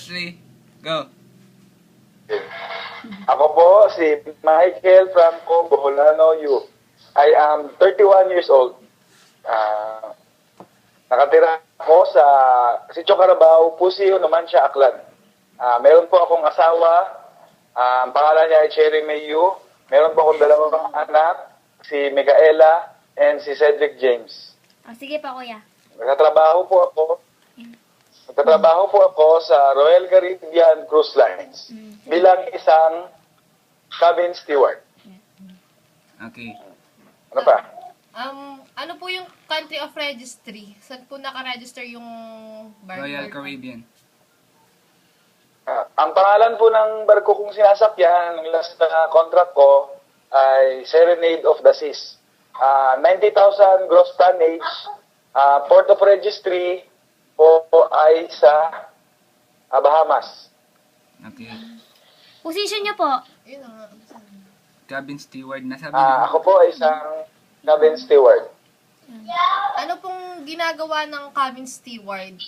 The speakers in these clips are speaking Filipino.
3, go. Ako po si Michael Franco Boholano Yu. I am 31 years old. Nakatira ako sa Sitio Carabao, Pusio, Numancia, Aklan. Meron po akong asawa. Ang pangalan niya ay Cherry May Yu. Meron po akong dalawang anak, si Micaela and si Cedric James. Sige pa, kuya. Nagtatrabaho po ako sa Royal Caribbean Cruise Lines bilang isang cabin steward. Okay. Ano pa? Ano po yung country of registry? Saan po naka-register yung barko? Royal Caribbean. Ang pangalan po ng barko kong sinasakyan, ng last na contract ko, ay Serenade of the Seas. 90,000 gross tonnage. Port of registry po ay sa Bahamas. Okay. Position niyo po. Yun na nga. Cabin steward na sabi niyo. Ako po ay isang cabin steward. Ano pong ginagawa ng cabin steward?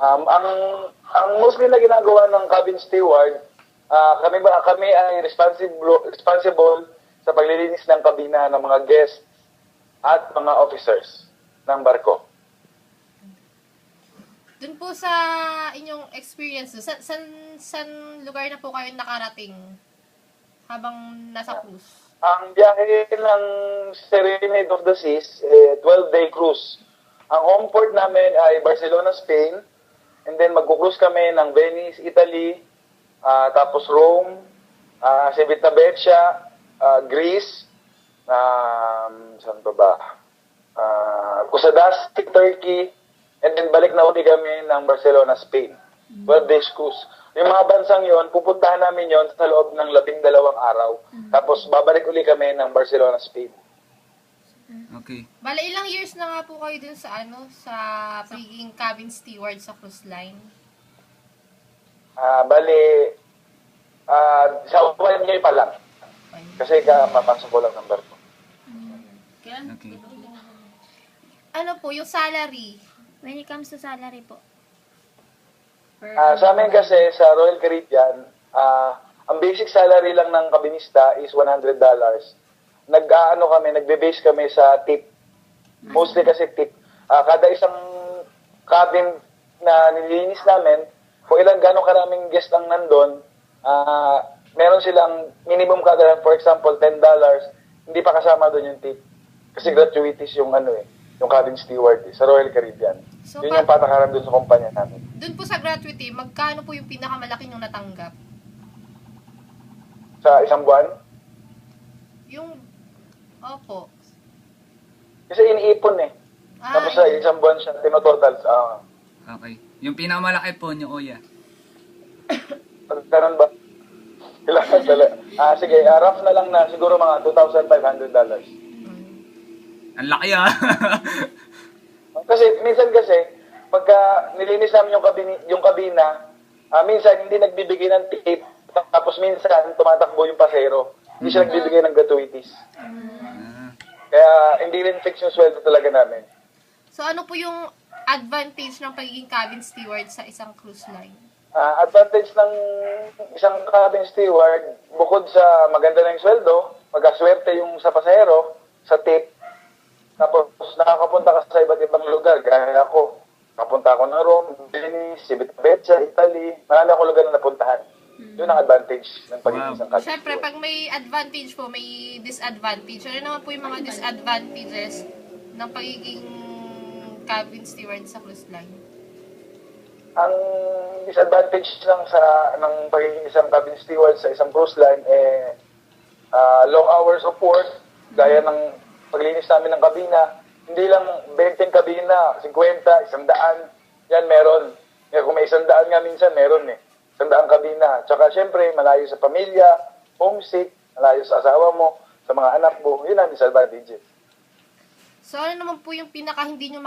Ang mostly na ginagawa ng cabin steward, kami ay responsible sa paglilinis ng kabina ng mga guests at mga officers ng barko. Dun po sa inyong experience, san lugar na po kayo nakarating habang nasa cruise? Ang biyahe ng Serenade of the Seas, 12-day cruise. Ang home port namin ay Barcelona, Spain. And then magkukrus kami ng Venice, Italy, tapos Rome, Civitavecchia, Greece, saan pa ba? Kusadas, Turkey, and then balik na uli kami ng Barcelona, Spain. 12 days cruise. Yung mga bansang yon, pupuntahan namin yon sa loob ng 12 araw. Tapos babalik uli kami ng Barcelona, Spain. Okay. Bale, ilang years na nga po kayo dun sa sa pagiging cabin steward sa cruise line? Sa 1 year pa lang. Kasi papasok ko lang ng barko. Okay. Ano po, yung salary? When it comes to salary po. Sa amin kasi sa Royal Caribbean, ang basic salary lang ng kabinista is $100. Nagbe-base kami sa tip. Mostly kasi tip. Kada isang cabin na nililinis namin, kung gano'ng karaming guest ang nandun, meron silang minimum kada, for example, $10, hindi pa kasama doon yung tip. Kasi gratuities yung yung cabin steward sa Royal Caribbean. So, yun yung patakaran doon sa kumpanya namin. Doon po sa gratuity, magkano po yung pinakamalaki yung natanggap? Sa isang buwan? Opo. Kasi iniipon Tapos sa isang buwan siya, tinototal. Okay. Yung pinakamalaki po niyo, Oya. Ganun ba? Kailangan talaga. Sige, rough na lang na siguro mga $2,500. Ang laki Kasi minsan pagka nilinis namin yung kabina, minsan hindi nagbibigay ng tip, tapos minsan tumatakbo yung pasero. Hindi siya nagbibigay ng gratuities. Kaya hindi rin fix yung sweldo talaga namin. So, ano po yung advantage ng pagiging cabin steward sa isang cruise line? Advantage ng isang cabin steward, bukod sa maganda na yung sweldo, magkaswerte yung sa pasahero, sa tip, tapos nakakapunta ka sa iba't ibang lugar. Gaya ako, napunta ako ng Rome, Venice, Civitavecchia, Italy, marami akong lugar na napuntahan. Yun ang advantage ng pagiging isang cabin Siyempre, steward. pag may advantage po, may disadvantage. Ano naman po yung mga disadvantages ng pagiging cabin steward sa cruise line? Ang disadvantage lang ng pagiging isang cabin steward sa isang cruise line long hours of work, gaya ng paglinis namin ng kabina. Hindi lang 20 kabina, 50, 100, yan meron. Kung may 100 nga minsan, meron 100 kabina. Tsaka syempre, malayo sa pamilya, homesick, malayo sa asawa mo, sa mga anak mo, yun ang disadvantages. So, ano naman po yung pinaka hindi nyo